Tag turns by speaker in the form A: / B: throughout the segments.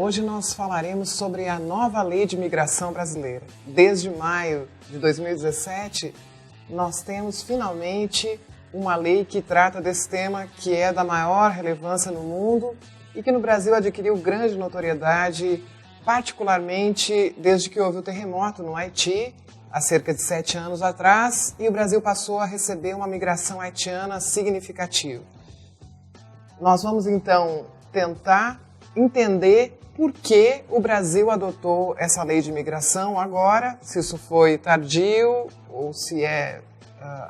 A: Hoje nós falaremos sobre a nova Lei de Imigração Brasileira. Desde maio de 2017, nós temos finalmente uma lei que trata desse tema que é da maior relevância no mundo e que no Brasil adquiriu grande notoriedade, particularmente desde que houve o terremoto no Haiti, há cerca de 7 anos atrás, e o Brasil passou a receber uma migração haitiana significativa. Nós vamos então tentar entender por que o Brasil adotou essa lei de imigração agora, se isso foi tardio ou se é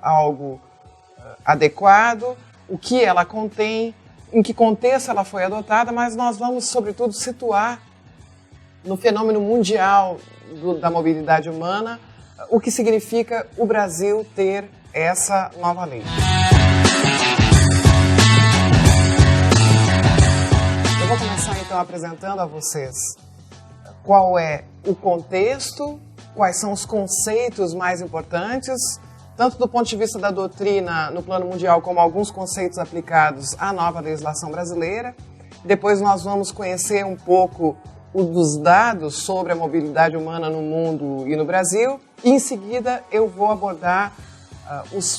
A: algo adequado, o que ela contém, em que contexto ela foi adotada, mas nós vamos, sobretudo, situar no fenômeno mundial da mobilidade humana o que significa o Brasil ter essa nova lei. Eu vou começar então apresentando a vocês qual é o contexto, quais são os conceitos mais importantes, tanto do ponto de vista da doutrina no plano mundial, como alguns conceitos aplicados à nova legislação brasileira. Depois nós vamos conhecer um pouco dos dados sobre a mobilidade humana no mundo e no Brasil. E em seguida eu vou abordar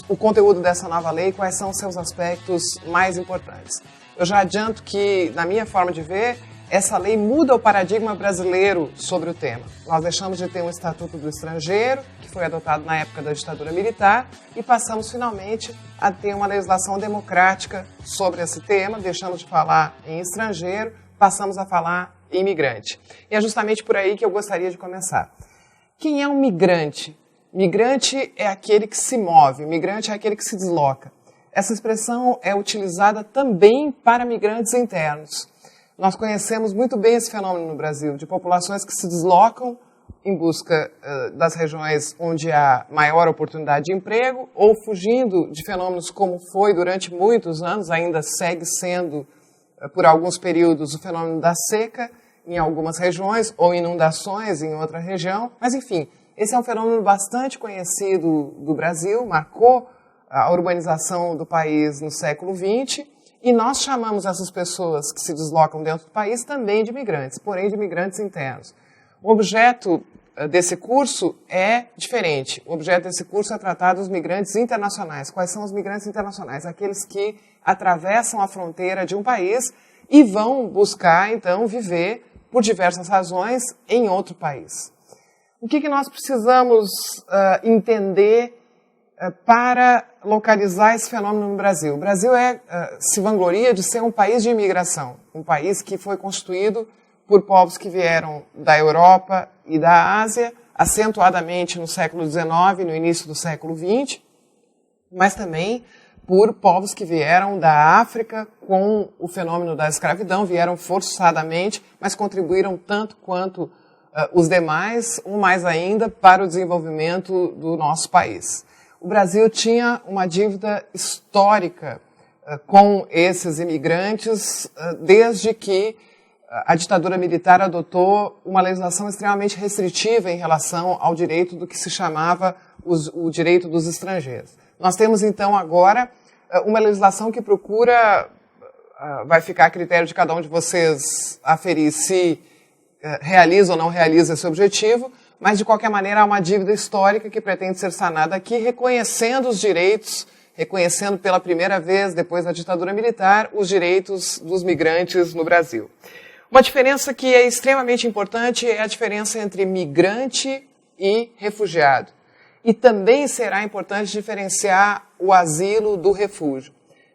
A: o conteúdo dessa nova lei, quais são os seus aspectos mais importantes. Eu já adianto que, na minha forma de ver, essa lei muda o paradigma brasileiro sobre o tema. Nós deixamos de ter um Estatuto do Estrangeiro, que foi adotado na época da ditadura militar, e passamos finalmente a ter uma legislação democrática sobre esse tema. Deixamos de falar em estrangeiro, passamos a falar em imigrante. E é justamente por aí que eu gostaria de começar. Quem é um migrante? Migrante é aquele que se move, migrante é aquele que se desloca. Essa expressão é utilizada também para migrantes internos. Nós conhecemos muito bem esse fenômeno no Brasil, de populações que se deslocam em busca das regiões onde há maior oportunidade de emprego ou fugindo de fenômenos como foi durante muitos anos, ainda segue sendo por alguns períodos o fenômeno da seca em algumas regiões ou inundações em outra região. Mas enfim, esse é um fenômeno bastante conhecido do Brasil, marcou a urbanização do país no século XX, e nós chamamos essas pessoas que se deslocam dentro do país também de migrantes, porém de migrantes internos. O objeto desse curso é diferente. O objeto desse curso é tratar dos migrantes internacionais. Quais são os migrantes internacionais? Aqueles que atravessam a fronteira de um país e vão buscar, então, viver, por diversas razões, em outro país. O que nós precisamos entender para localizar esse fenômeno no Brasil? O Brasil se vangloria de ser um país de imigração, um país que foi constituído por povos que vieram da Europa e da Ásia, acentuadamente no século XIX e no início do século XX, mas também por povos que vieram da África com o fenômeno da escravidão, vieram forçadamente, mas contribuíram tanto quanto os demais, ou mais ainda, para o desenvolvimento do nosso país. O Brasil tinha uma dívida histórica com esses imigrantes desde que a ditadura militar adotou uma legislação extremamente restritiva em relação ao direito do que se chamava o direito dos estrangeiros. Nós temos, então, agora uma legislação que procura, vai ficar a critério de cada um de vocês aferir se realiza ou não realiza esse objetivo, mas, de qualquer maneira, há uma dívida histórica que pretende ser sanada aqui, reconhecendo os direitos, reconhecendo pela primeira vez, depois da ditadura militar, os direitos dos migrantes no Brasil. Uma diferença que é extremamente importante é a diferença entre migrante e refugiado. E também será importante diferenciar o asilo do refúgio.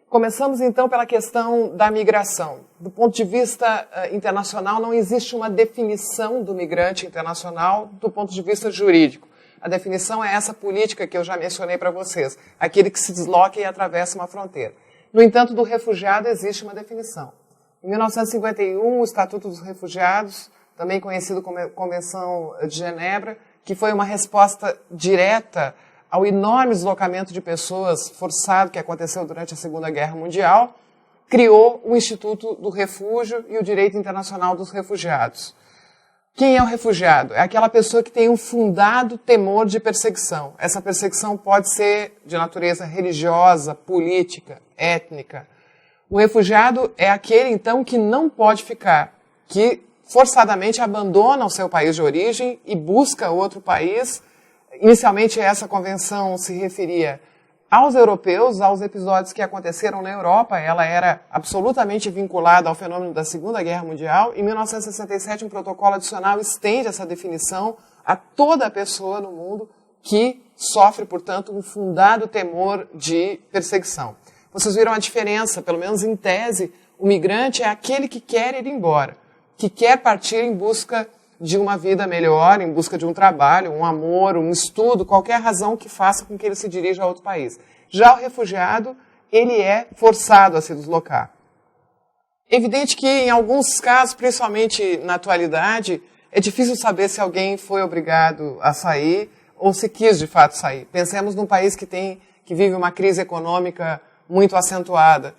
A: Começamos, então, pela questão da migração. Do ponto de vista internacional, não existe uma definição do migrante internacional do ponto de vista jurídico. A definição é essa política que eu já mencionei para vocês, aquele que se desloca e atravessa uma fronteira. No entanto, do refugiado existe uma definição. Em 1951, o Estatuto dos Refugiados, também conhecido como Convenção de Genebra, que foi uma resposta direta ao enorme deslocamento de pessoas forçado que aconteceu durante a Segunda Guerra Mundial, criou o Instituto do Refúgio e o Direito Internacional dos Refugiados. Quem é o refugiado? É aquela pessoa que tem um fundado temor de perseguição. Essa perseguição pode ser de natureza religiosa, política, étnica. O refugiado é aquele, então, que não pode ficar, que forçadamente abandona o seu país de origem e busca outro país. Inicialmente, essa convenção se referia aos europeus, aos episódios que aconteceram na Europa. Ela era absolutamente vinculada ao fenômeno da Segunda Guerra Mundial. Em 1967, um protocolo adicional estende essa definição a toda pessoa no mundo que sofre, portanto, um fundado temor de perseguição. Vocês viram a diferença, pelo menos em tese, o migrante é aquele que quer ir embora, que quer partir em busca de uma vida melhor, em busca de um trabalho, um amor, um estudo, qualquer razão que faça com que ele se dirija a outro país. Já o refugiado, ele é forçado a se deslocar. É evidente que, em alguns casos, principalmente na atualidade, é difícil saber se alguém foi obrigado a sair ou se quis, de fato, sair. Pensemos num país que vive uma crise econômica muito acentuada.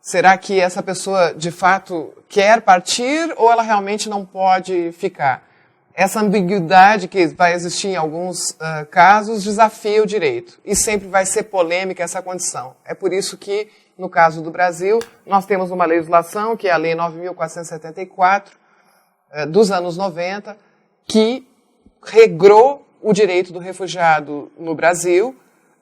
A: Será que essa pessoa, de fato, quer partir ou ela realmente não pode ficar? Essa ambiguidade que vai existir em alguns casos desafia o direito. E sempre vai ser polêmica essa condição. É por isso que, no caso do Brasil, nós temos uma legislação, que é a Lei 9.474, dos anos 90, que regrou o direito do refugiado no Brasil.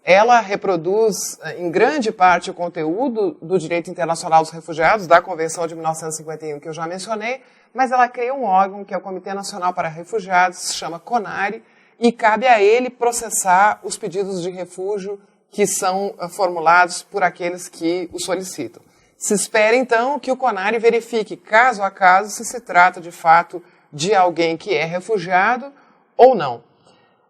A: Ela reproduz, em grande parte, o conteúdo do direito internacional dos refugiados, da Convenção de 1951, que eu já mencionei, mas ela cria um órgão, que é o Comitê Nacional para Refugiados, se chama CONARE, e cabe a ele processar os pedidos de refúgio que são formulados por aqueles que o solicitam. Se espera, então, que o CONARE verifique, caso a caso, se trata, de fato, de alguém que é refugiado ou não.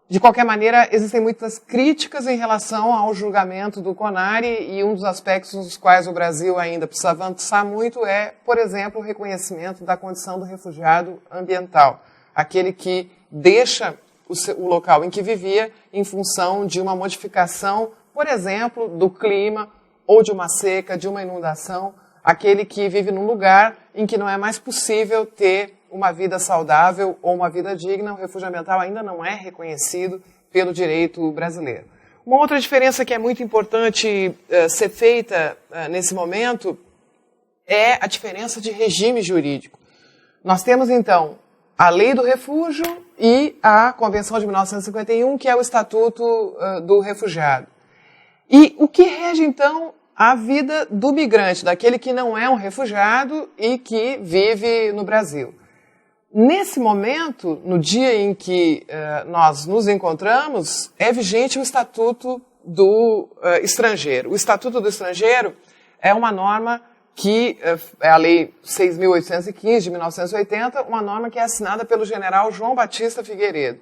A: De qualquer maneira, existem muitas críticas em relação ao julgamento do CONARE e um dos aspectos nos quais o Brasil ainda precisa avançar muito é, por exemplo, o reconhecimento da condição do refugiado ambiental, aquele que deixa o local em que vivia em função de uma modificação, por exemplo, do clima ou de uma seca, de uma inundação, aquele que vive num lugar em que não é mais possível ter uma vida saudável ou uma vida digna. O refúgio ambiental ainda não é reconhecido pelo direito brasileiro. Uma outra diferença que é muito importante ser feita nesse momento é a diferença de regime jurídico. Nós temos, então, a Lei do Refúgio e a Convenção de 1951, que é o Estatuto do Refugiado. E o que rege, então, a vida do migrante, daquele que não é um refugiado e que vive no Brasil? Nesse momento, no dia em que nós nos encontramos, é vigente o Estatuto do Estrangeiro. O Estatuto do Estrangeiro é uma norma que é a Lei 6.815 de 1980, uma norma que é assinada pelo general João Batista Figueiredo.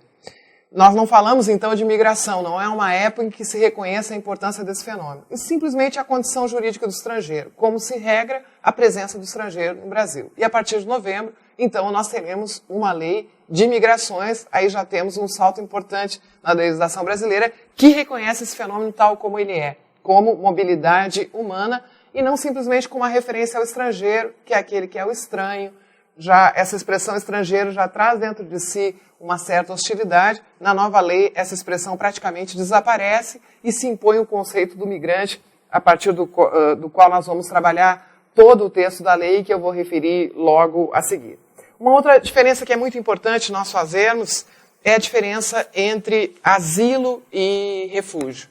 A: Nós não falamos, então, de migração, não é uma época em que se reconheça a importância desse fenômeno. E simplesmente a condição jurídica do estrangeiro, como se regra a presença do estrangeiro no Brasil. E a partir de novembro, então, nós teremos uma lei de migrações, aí já temos um salto importante na legislação brasileira, que reconhece esse fenômeno tal como ele é, como mobilidade humana, e não simplesmente como uma referência ao estrangeiro, que é aquele que é o estranho. Já essa expressão estrangeiro já traz dentro de si uma certa hostilidade. Na nova lei, essa expressão praticamente desaparece e se impõe o conceito do migrante, a partir do qual nós vamos trabalhar todo o texto da lei, que eu vou referir logo a seguir. Uma outra diferença que é muito importante nós fazermos é a diferença entre asilo e refúgio.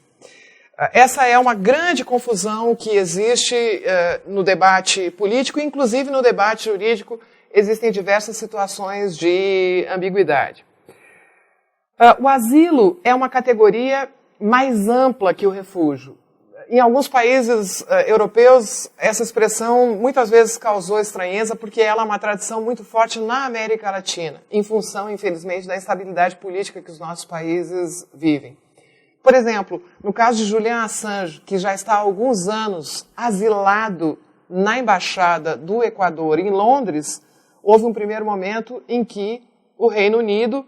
A: Essa é uma grande confusão que existe no debate político, inclusive no debate jurídico. Existem diversas situações de ambiguidade. O asilo é uma categoria mais ampla que o refúgio. Em alguns países europeus, essa expressão muitas vezes causou estranheza porque ela é uma tradição muito forte na América Latina, em função, infelizmente, da instabilidade política que os nossos países vivem. Por exemplo, no caso de Julian Assange, que já está há alguns anos asilado na Embaixada do Equador em Londres, houve um primeiro momento em que o Reino Unido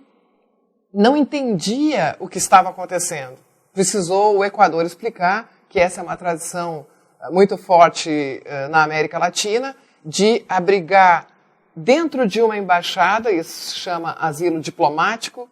A: não entendia o que estava acontecendo. Precisou o Equador explicar que essa é uma tradição muito forte na América Latina, de abrigar dentro de uma embaixada, isso se chama asilo diplomático,